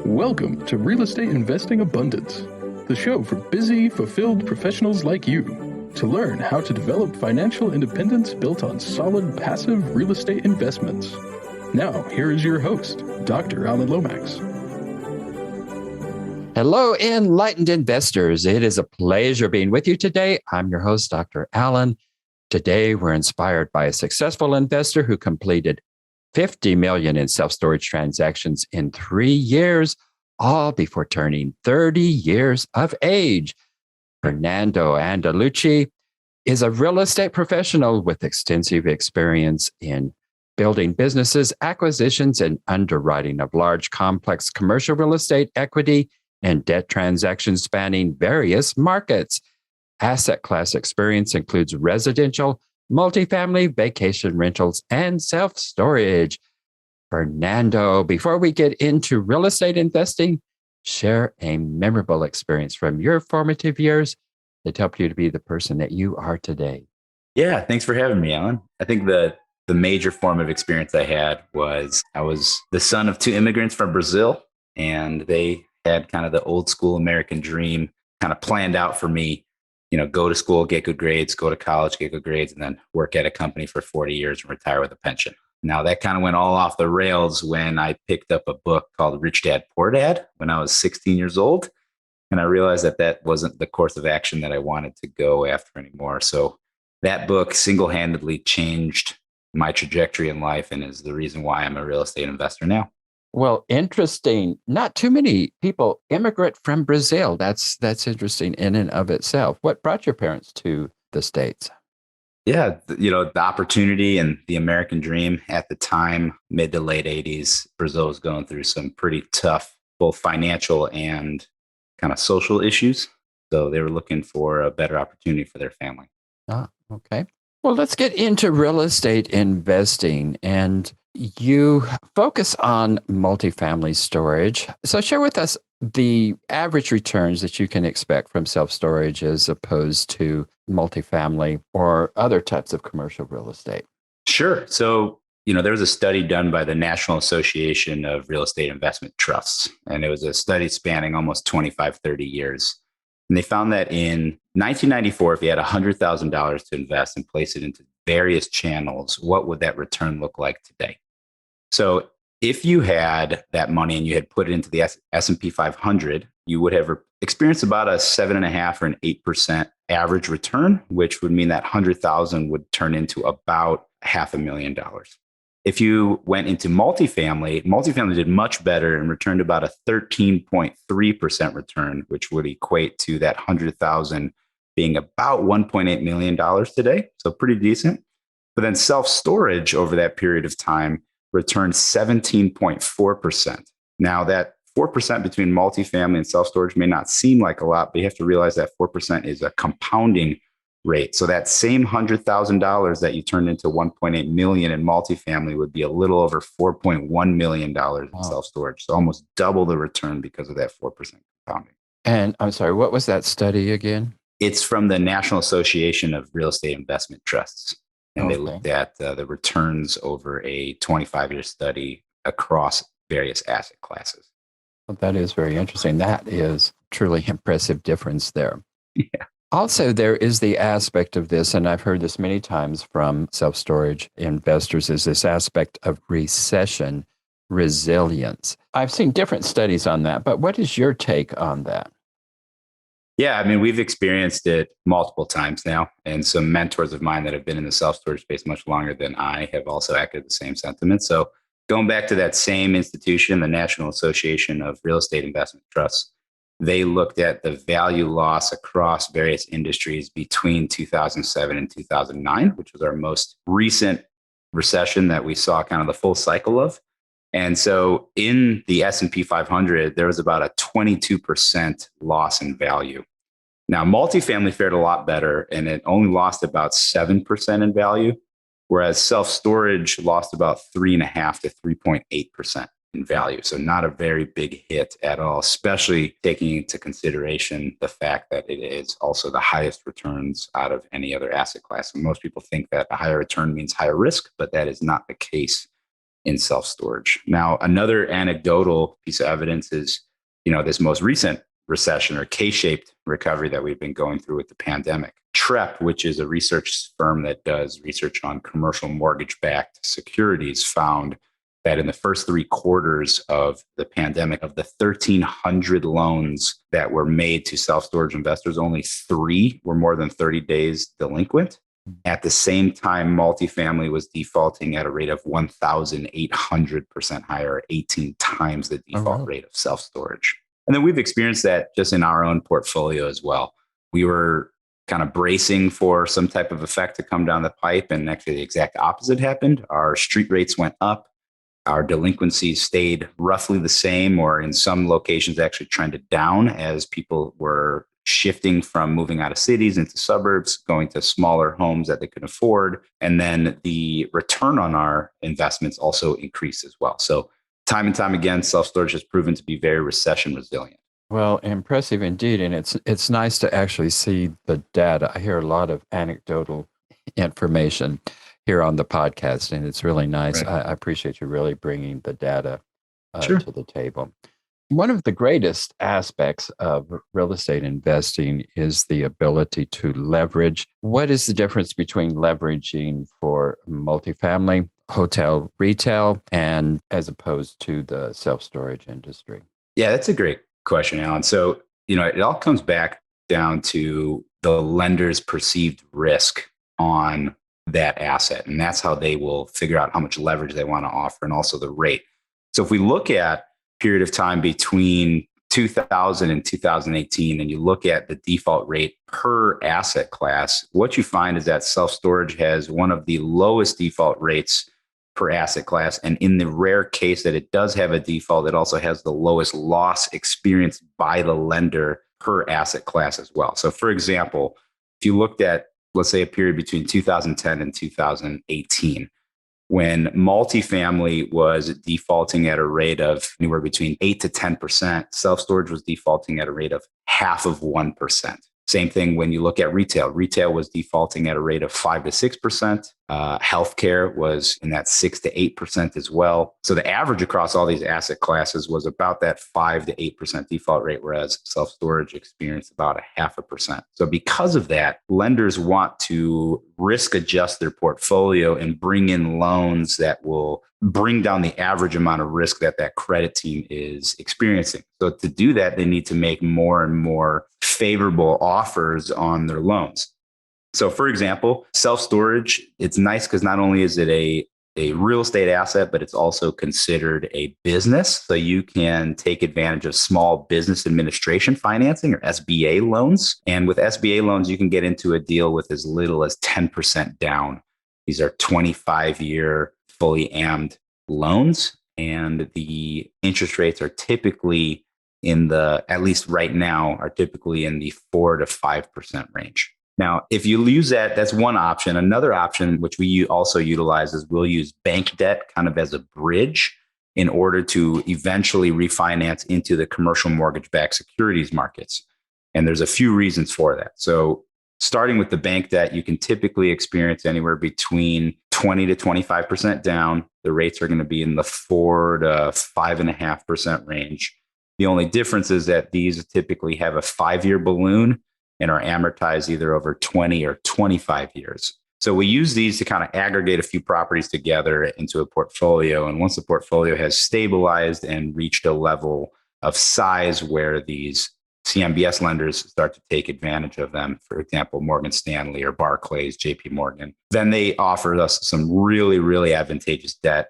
Welcome to Real Estate Investing Abundance, the show for busy, fulfilled professionals like you to learn how to develop financial independence built on solid, passive real estate investments. Now, here is your host, Dr. Alan Lomax. Hello, enlightened investors. It is a pleasure being with you today. I'm your host, Dr. Alan. Today, we're inspired by a successful investor who completed 50 million in self-storage transactions in 3 years, all before turning 30 years of age. Fernando Angeluicci is a real estate professional with extensive experience in building businesses, acquisitions, and underwriting of large, complex commercial real estate equity and debt transactions spanning various markets. Asset class experience includes residential, multifamily, vacation rentals, and self-storage. Fernando, before we get into real estate investing, share a memorable experience from your formative years that helped you to be the person that you are today. Yeah, thanks for having me, Alan. I think the major formative experience I had was I was the son of 2 immigrants from Brazil, and they had kind of the old school American dream kind of planned out for me. You know, go to school, get good grades, go to college, get good grades, and then work at a company for 40 years and retire with a pension. Now, that kind of went all off the rails when I picked up a book called Rich Dad, Poor Dad when I was 16 years old. And I realized that that wasn't the course of action that I wanted to go after anymore. So that book single-handedly changed my trajectory in life and is the reason why I'm a real estate investor now. Well, interesting. Not too many people immigrate from Brazil. That's interesting in and of itself. What brought your parents to the States? Yeah, the opportunity and the American dream at the time, mid to late 80s, Brazil was going through some pretty tough, both financial and kind of social issues. So they were looking for a better opportunity for their family. Ah, okay. Well, let's get into real estate investing. And you focus on multifamily storage. So share with us the average returns that you can expect from self-storage as opposed to multifamily or other types of commercial real estate. Sure. So, there was a study done by the National Association of Real Estate Investment Trusts, and it was a study spanning almost 25, 30 years. And they found that in 1994, if you had $100,000 to invest and place it into various channels, what would that return look like today? So if you had that money and you had put it into the S&P 500, you would have experienced about a 7.5 or an 8% average return, which would mean that 100,000 would turn into about $500,000. If you went into multifamily did much better and returned about a 13.3% return, which would equate to that 100,000 being about $1.8 million today. So pretty decent. But then self-storage over that period of time returned 17.4%. Now that 4% between multifamily and self-storage may not seem like a lot, but you have to realize that 4% is a compounding rate. So that same $100,000 that you turned into 1.8 million in multifamily would be a little over $4.1 million in self-storage. So almost double the return because of that 4% compounding. And I'm sorry, what was that study again? It's from the National Association of Real Estate Investment Trusts. And They looked at the returns over a 25-year study across various asset classes. Well, that is very interesting. That is truly impressive difference there. Yeah. Also, there is the aspect of this, and I've heard this many times from self-storage investors, is this aspect of recession resilience. I've seen different studies on that, but what is your take on that? Yeah, I mean, we've experienced it multiple times now, and some mentors of mine that have been in the self-storage space much longer than I have also echoed the same sentiment. So going back to that same institution, the National Association of Real Estate Investment Trusts, they looked at the value loss across various industries between 2007 and 2009, which was our most recent recession that we saw kind of the full cycle of. And so in the S&P 500, there was about a 22% loss in value. Now, multifamily fared a lot better, and it only lost about 7% in value, whereas self-storage lost about 3.5 to 3.8% in value. So not a very big hit at all, especially taking into consideration the fact that it is also the highest returns out of any other asset class. And most people think that a higher return means higher risk, but that is not the case. in self-storage. Now, another anecdotal piece of evidence is, this most recent recession or K-shaped recovery that we've been going through with the pandemic. TREP, which is a research firm that does research on commercial mortgage-backed securities, found that in the first 3 quarters of the pandemic, of the 1,300 loans that were made to self-storage investors, only 3 were more than 30 days delinquent. At the same time, multifamily was defaulting at a rate of 1,800% higher, 18 times the default rate of self-storage. And then we've experienced that just in our own portfolio as well. We were kind of bracing for some type of effect to come down the pipe, and actually the exact opposite happened. Our street rates went up. Our delinquencies stayed roughly the same, or in some locations actually trended down as people were shifting from moving out of cities into suburbs, going to smaller homes that they could afford. And then the return on our investments also increased as well. So time and time again, self-storage has proven to be very recession resilient. Well, impressive indeed. And it's nice to actually see the data. I hear a lot of anecdotal information here on the podcast, and it's really nice. Right. I appreciate you really bringing the data Sure. to the table. One of the greatest aspects of real estate investing is the ability to leverage. What is the difference between leveraging for multifamily, hotel, retail, and as opposed to the self-storage industry? Yeah, that's a great question, Alan. So, it all comes back down to the lender's perceived risk on that asset. And that's how they will figure out how much leverage they want to offer and also the rate. So if we look at period of time between 2000 and 2018, and you look at the default rate per asset class, what you find is that self-storage has one of the lowest default rates per asset class. And in the rare case that it does have a default, it also has the lowest loss experienced by the lender per asset class as well. So for example, if you looked at, let's say, a period between 2010 and 2018, when multifamily was defaulting at a rate of anywhere between 8 to 10%, self-storage was defaulting at a rate of 0.5%. Same thing when you look at retail. Retail was defaulting at a rate of 5 to 6%. Healthcare was in that 6 to 8% as well. So the average across all these asset classes was about that 5 to 8% default rate, whereas self-storage experienced about 0.5%. So because of that, lenders want to risk adjust their portfolio and bring in loans that will bring down the average amount of risk that that credit team is experiencing. So to do that, they need to make more and more favorable offers on their loans. So for example, self-storage, it's nice because not only is it a real estate asset, but it's also considered a business. So you can take advantage of small business administration financing or SBA loans. And with SBA loans, you can get into a deal with as little as 10% down. These are 25-year fully ammed loans. And the interest rates are typically at least right now, are typically in the 4 to 5% range. Now, if you use that, that's one option. Another option, which we also utilize, is we'll use bank debt kind of as a bridge in order to eventually refinance into the commercial mortgage-backed securities markets. And there's a few reasons for that. So starting with the bank debt, you can typically experience anywhere between 20 to 25% down. The rates are going to be in the 4 to 5.5% range. The only difference is that these typically have a 5-year balloon and are amortized either over 20 or 25 years. So we use these to kind of aggregate a few properties together into a portfolio. And once the portfolio has stabilized and reached a level of size where these CMBS lenders start to take advantage of them, for example, Morgan Stanley or Barclays, JP Morgan, then they offer us some really, really advantageous debt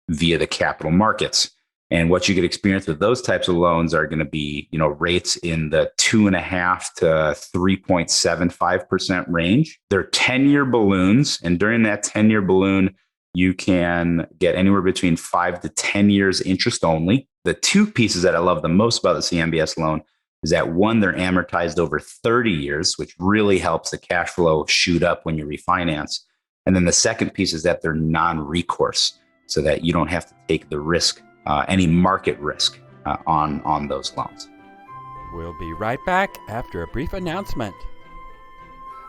via the capital markets. And what you could experience with those types of loans are going to be, rates in the 2.5 to 3.75% range. They're 10-year balloons. And during that 10-year balloon, you can get anywhere between 5 to 10 years interest only. The two pieces that I love the most about the CMBS loan is that one, they're amortized over 30 years, which really helps the cash flow shoot up when you refinance. And then the second piece is that they're non-recourse so that you don't have to take the risk, any market risk on those loans. We'll be right back after a brief announcement.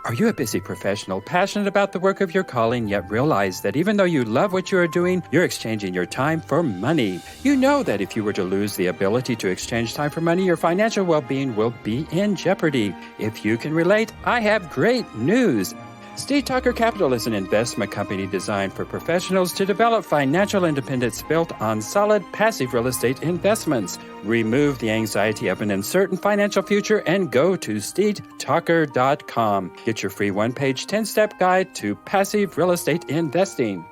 Are you a busy professional, passionate about the work of your calling, yet realize that even though you love what you are doing, you're exchanging your time for money? You know that if you were to lose the ability to exchange time for money, your financial well-being will be in jeopardy. If you can relate, I have great news. Steed Tucker Capital is an investment company designed for professionals to develop financial independence built on solid passive real estate investments. Remove the anxiety of an uncertain financial future and go to steedtucker.com. Get your free one-page 10-step guide to passive real estate investing.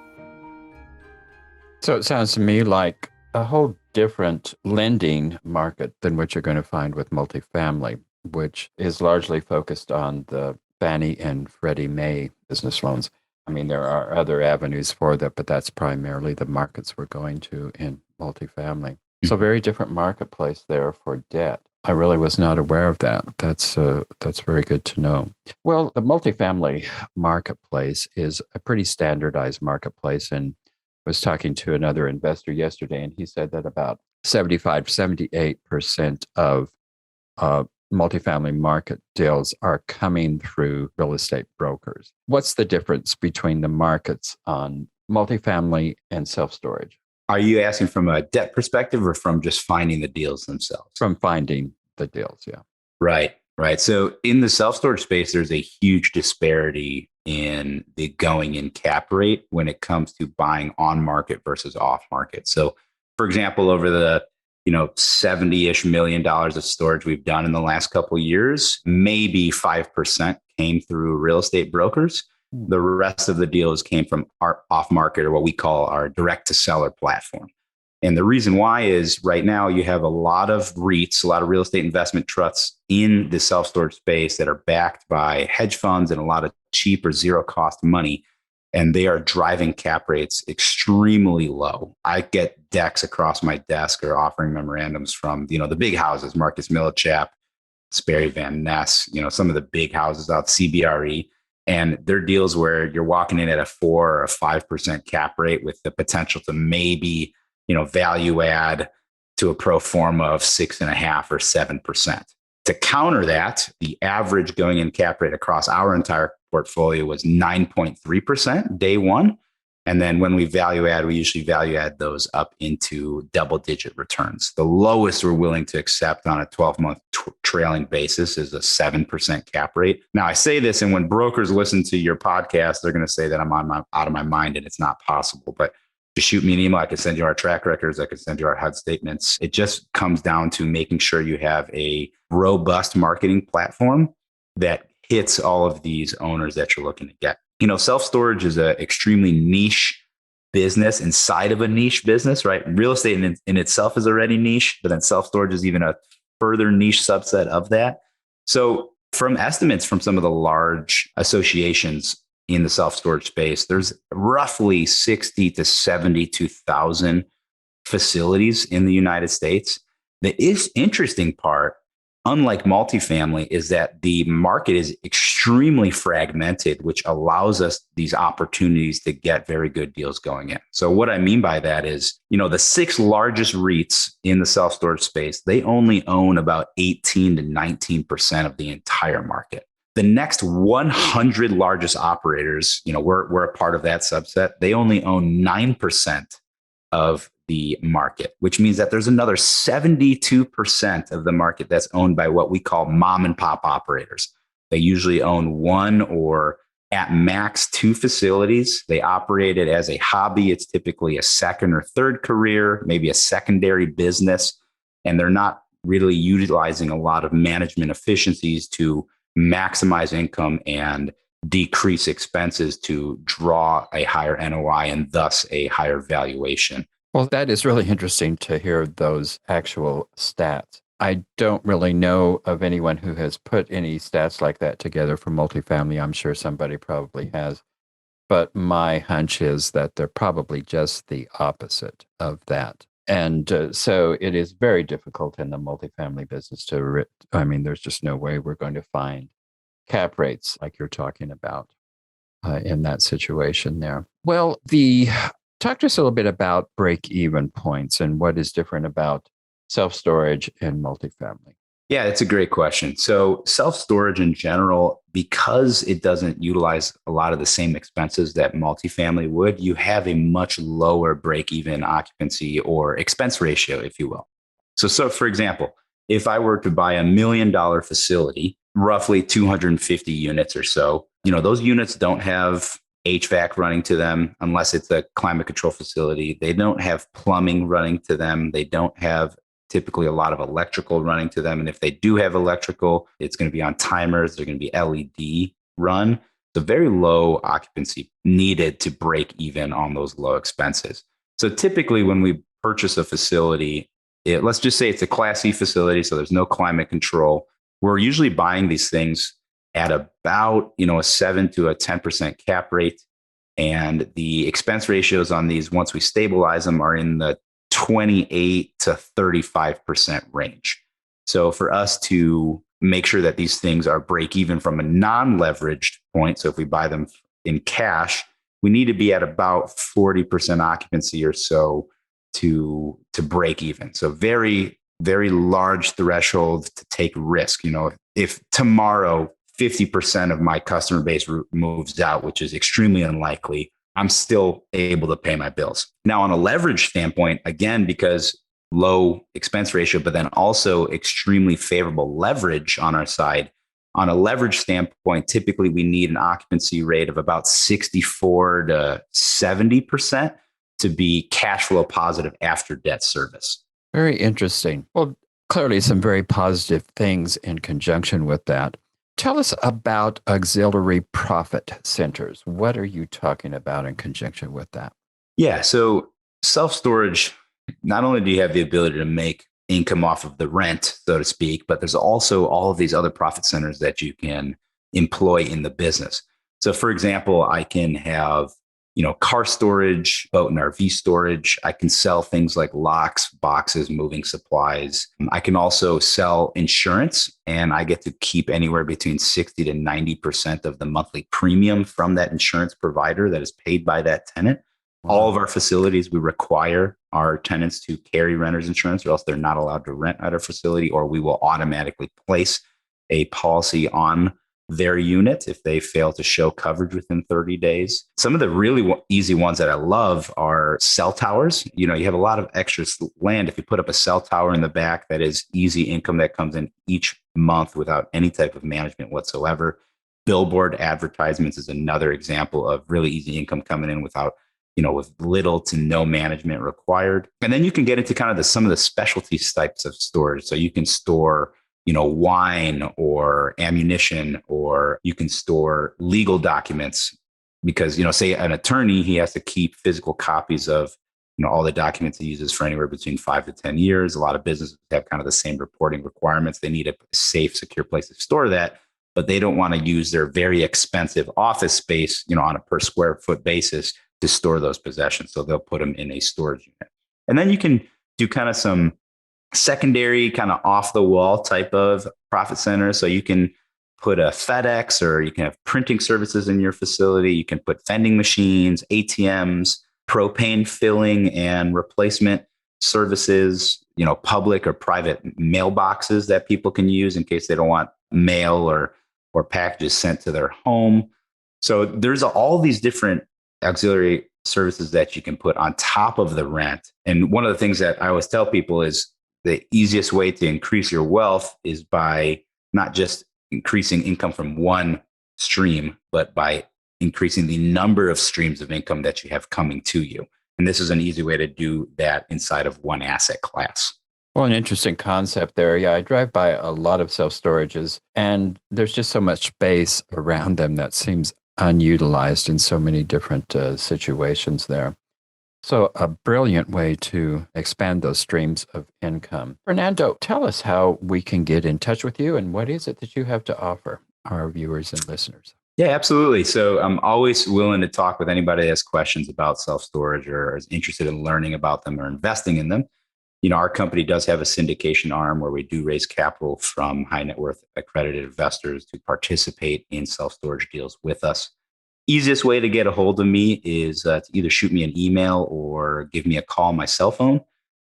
So it sounds to me like a whole different lending market than what you're going to find with multifamily, which is largely focused on the Fannie and Freddie Mae business loans. I mean, there are other avenues for that, but that's primarily the markets we're going to in multifamily. So very different marketplace there for debt. I really was not aware of that. That's very good to know. Well, the multifamily marketplace is a pretty standardized marketplace, and I was talking to another investor yesterday, and he said that about 78% of multifamily market deals are coming through real estate brokers. What's the difference between the markets on multifamily and self-storage? Are you asking from a debt perspective or from just finding the deals themselves? From finding the deals, yeah. Right. So in the self-storage space, there's a huge disparity in the going in cap rate when it comes to buying on market versus off market. So for example, over the $70-ish million of storage we've done in the last couple of years, maybe 5% came through real estate brokers. The rest of the deals came from our off market, or what we call our direct to seller platform. And the reason why is right now you have a lot of REITs, a lot of real estate investment trusts in the self-storage space that are backed by hedge funds and a lot of cheap or zero cost money. And they are driving cap rates extremely low. I get decks across my desk or offering memorandums from, the big houses, Marcus Millichap, Sperry Van Ness, some of the big houses out, CBRE. And they're deals where you're walking in at a 4 or a 5% cap rate with the potential to maybe, value add to a pro forma of 6.5 or 7%. To counter that, the average going in cap rate across our entire portfolio was 9.3% day one. And then when we value add, we usually value add those up into double digit returns. The lowest we're willing to accept on a 12-month trailing basis is a 7% cap rate. Now I say this, and when brokers listen to your podcast, they're going to say that I'm out of my mind and it's not possible. But just shoot me an email. I can send you our track records. I can send you our HUD statements. It just comes down to making sure you have a robust marketing platform that hits all of these owners that you're looking to get. Self-storage is an extremely niche business inside of a niche business, right? Real estate in itself is already niche, but then self-storage is even a further niche subset of that. So from estimates from some of the large associations in the self-storage space, there's roughly 60 to 72,000 facilities in the United States. The interesting part, unlike multifamily, is that the market is extremely fragmented, which allows us these opportunities to get very good deals going in. So what I mean by that is, the 6 largest REITs in the self-storage space, they only own about 18 to 19% of the entire market. The next 100 largest operators, we're a part of that subset. They only own 9% of the market, which means that there's another 72% of the market that's owned by what we call mom and pop operators. They usually own 1 or at max 2 facilities. They operate it as a hobby. It's typically a second or third career, maybe a secondary business, and they're not really utilizing a lot of management efficiencies to maximize income and decrease expenses to draw a higher NOI and thus a higher valuation. Well, that is really interesting to hear those actual stats. I don't really know of anyone who has put any stats like that together for multifamily. I'm sure somebody probably has. But my hunch is that they're probably just the opposite of that. And so it is very difficult in the multifamily business there's just no way we're going to find cap rates like you're talking about in that situation there. Well, talk to us a little bit about break-even points and what is different about self-storage and multifamily. Yeah, it's a great question. So self-storage in general, because it doesn't utilize a lot of the same expenses that multifamily would, you have a much lower break-even occupancy or expense ratio, if you will. So for example, if I were to buy $1 million facility, roughly 250 units or so, those units don't have HVAC running to them unless it's a climate control facility. They don't have plumbing running to them. They don't have typically a lot of electrical running to them. And if they do have electrical, it's going to be on timers. They're going to be LED run. So very low occupancy needed to break even on those low expenses. So typically when we purchase a facility, let's just say it's a Class C facility, so there's no climate control. We're usually buying these things at about a 7 to a 10% cap rate. And the expense ratios on these, once we stabilize them, are in the 28 to 35% range. So for us to make sure that these things are break even from a non-leveraged point, so if we buy them in cash, we need to be at about 40% occupancy or so to break even. So very, very large threshold to take risk. If tomorrow 50% of my customer base moves out, which is extremely unlikely, I'm still able to pay my bills. Now, on a leverage standpoint, again, because low expense ratio, but then also extremely favorable leverage on our side, on a leverage standpoint, typically we need an occupancy rate of about 64 to 70% to be cash flow positive after debt service. Very interesting. Well, clearly some very positive things in conjunction with that. Tell us about auxiliary profit centers. What are you talking about in conjunction with that? Yeah, so self-storage, not only do you have the ability to make income off of the rent, so to speak, but there's also all of these other profit centers that you can employ in the business. So for example, I can have car storage, boat and RV storage. I can sell things like locks, boxes, moving supplies. I can also sell insurance, and I get to keep anywhere between 60 to 90% of the monthly premium from that insurance provider that is paid by that tenant. Wow. All of our facilities, we require our tenants to carry renter's insurance, or else they're not allowed to rent at our facility, or we will automatically place a policy on their unit if they fail to show coverage within 30 days. Some of the really easy ones that I love are cell towers. You have a lot of extra land. If you put up a cell tower in the back, that is easy income that comes in each month without any type of management whatsoever. Billboard advertisements is another example of really easy income coming in without, with little to no management required. And then you can get into kind of some of the specialty types of storage. So you can store wine or ammunition, or you can store legal documents because, say an attorney, he has to keep physical copies of, all the documents he uses for anywhere between 5 to 10 years. A lot of businesses have kind of the same reporting requirements. They need a safe, secure place to store that, but they don't want to use their very expensive office space, on a per square foot basis to store those possessions. So they'll put them in a storage unit. And then you can do kind of some secondary, kind of off the wall type of profit center. So you can put a FedEx, or you can have printing services in your facility. You can put vending machines, ATMs, propane filling and replacement services, public or private mailboxes that people can use in case they don't want mail or packages sent to their home. So there's all these different auxiliary services that you can put on top of the rent. And one of the things that I always tell people is the easiest way to increase your wealth is by not just increasing income from one stream, but by increasing the number of streams of income that you have coming to you. And this is an easy way to do that inside of one asset class. Well, an interesting concept there. Yeah, I drive by a lot of self-storages, and there's just so much space around them that seems unutilized in so many different situations there. So a brilliant way to expand those streams of income. Fernando, tell us how we can get in touch with you, and what is it that you have to offer our viewers and listeners? Yeah, absolutely. So I'm always willing to talk with anybody that has questions about self-storage or is interested in learning about them or investing in them. Our company does have a syndication arm where we do raise capital from high net worth accredited investors to participate in self-storage deals with us. Easiest way to get a hold of me is to either shoot me an email or give me a call on my cell phone.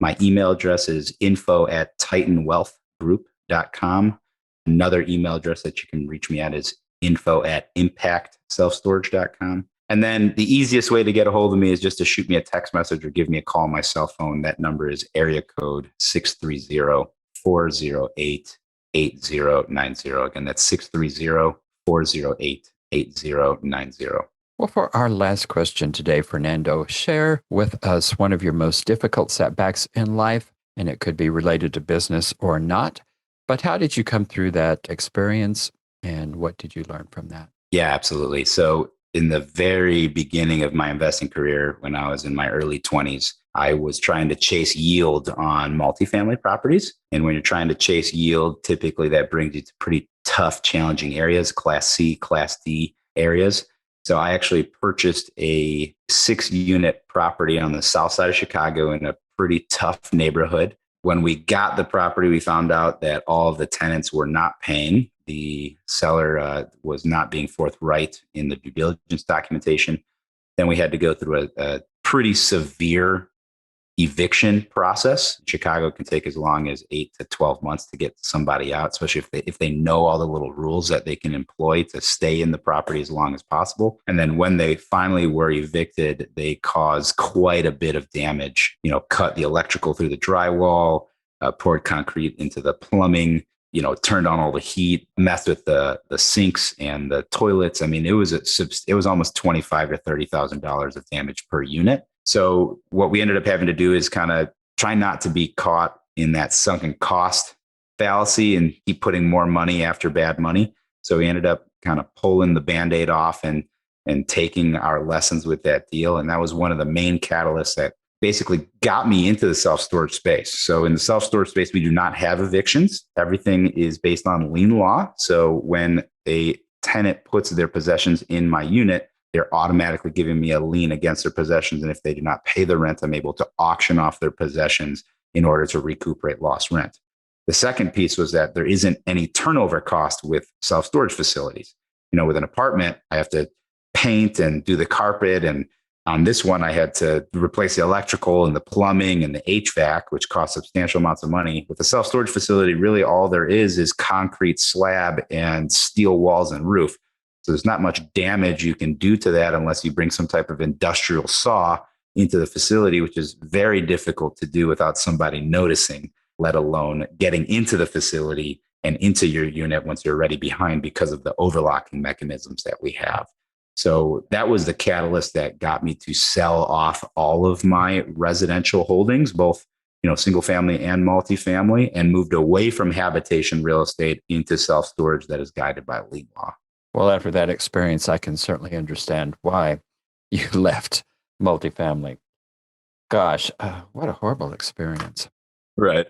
My email address is info@titanwealthgroup.com. selfstorage.com. Another email address that you can reach me at is info@impactselfstorage.com. And then the easiest way to get a hold of me is just to shoot me a text message or give me a call on my cell phone. That number is area code 630-408-8090. Again, that's 630-408-8090. Well, for our last question today, Fernando, share with us one of your most difficult setbacks in life, and it could be related to business or not. But how did you come through that experience, and what did you learn from that? Yeah, absolutely. So in the very beginning of my investing career, when I was in my early 20s, I was trying to chase yield on multifamily properties. And when you're trying to chase yield, typically that brings you to pretty tough, challenging areas, Class C, Class D areas. So I actually purchased a 6-unit property on the south side of Chicago in a pretty tough neighborhood. When we got the property, we found out that all of the tenants were not paying. The seller was not being forthright in the due diligence documentation. Then we had to go through a pretty severe eviction process. Chicago can take as long as 8 to 12 months to get somebody out, especially if they know all the little rules that they can employ to stay in the property as long as possible. And then when they finally were evicted, they caused quite a bit of damage, cut the electrical through the drywall, poured concrete into the plumbing, turned on all the heat, messed with the sinks and the toilets. I mean, it was almost $25,000 to $30,000 of damage per unit. So what we ended up having to do is kind of try not to be caught in that sunken cost fallacy and keep putting more money after bad money. So we ended up kind of pulling the Band-Aid off and taking our lessons with that deal. And that was one of the main catalysts that basically got me into the self-storage space. So in the self-storage space, we do not have evictions. Everything is based on lien law. So when a tenant puts their possessions in my unit, they're automatically giving me a lien against their possessions. And if they do not pay the rent, I'm able to auction off their possessions in order to recuperate lost rent. The second piece was that there isn't any turnover cost with self-storage facilities. With an apartment, I have to paint and do the carpet. And on this one, I had to replace the electrical and the plumbing and the HVAC, which cost substantial amounts of money. With a self-storage facility, really all there is concrete slab and steel walls and roof. So there's not much damage you can do to that unless you bring some type of industrial saw into the facility, which is very difficult to do without somebody noticing, let alone getting into the facility and into your unit once you're already behind because of the overlocking mechanisms that we have. So that was the catalyst that got me to sell off all of my residential holdings, both single family and multifamily, and moved away from habitation real estate into self-storage that is guided by lien law. Well, after that experience, I can certainly understand why you left multifamily. Gosh, what a horrible experience. Right.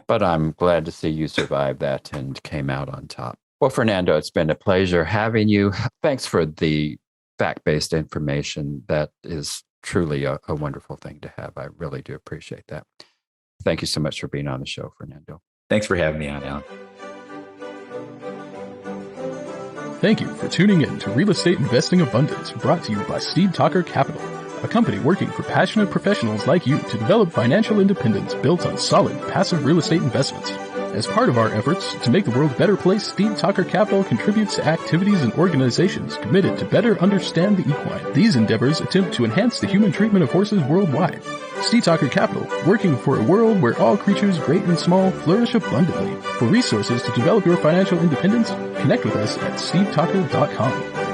But I'm glad to see you survived that and came out on top. Well, Fernando, it's been a pleasure having you. Thanks for the fact-based information. That is truly a wonderful thing to have. I really do appreciate that. Thank you so much for being on the show, Fernando. Thanks for having me on, Alan. Thank you for tuning in to Real Estate Investing Abundance, brought to you by Steve Talker Capital, a company working for passionate professionals like you to develop financial independence built on solid, passive real estate investments. As part of our efforts to make the world a better place, Steve Talker Capital contributes to activities and organizations committed to better understand the equine. These endeavors attempt to enhance the human treatment of horses worldwide. Steve Talker Capital, working for a world where all creatures, great and small, flourish abundantly. For resources to develop your financial independence, connect with us at stevetalker.com.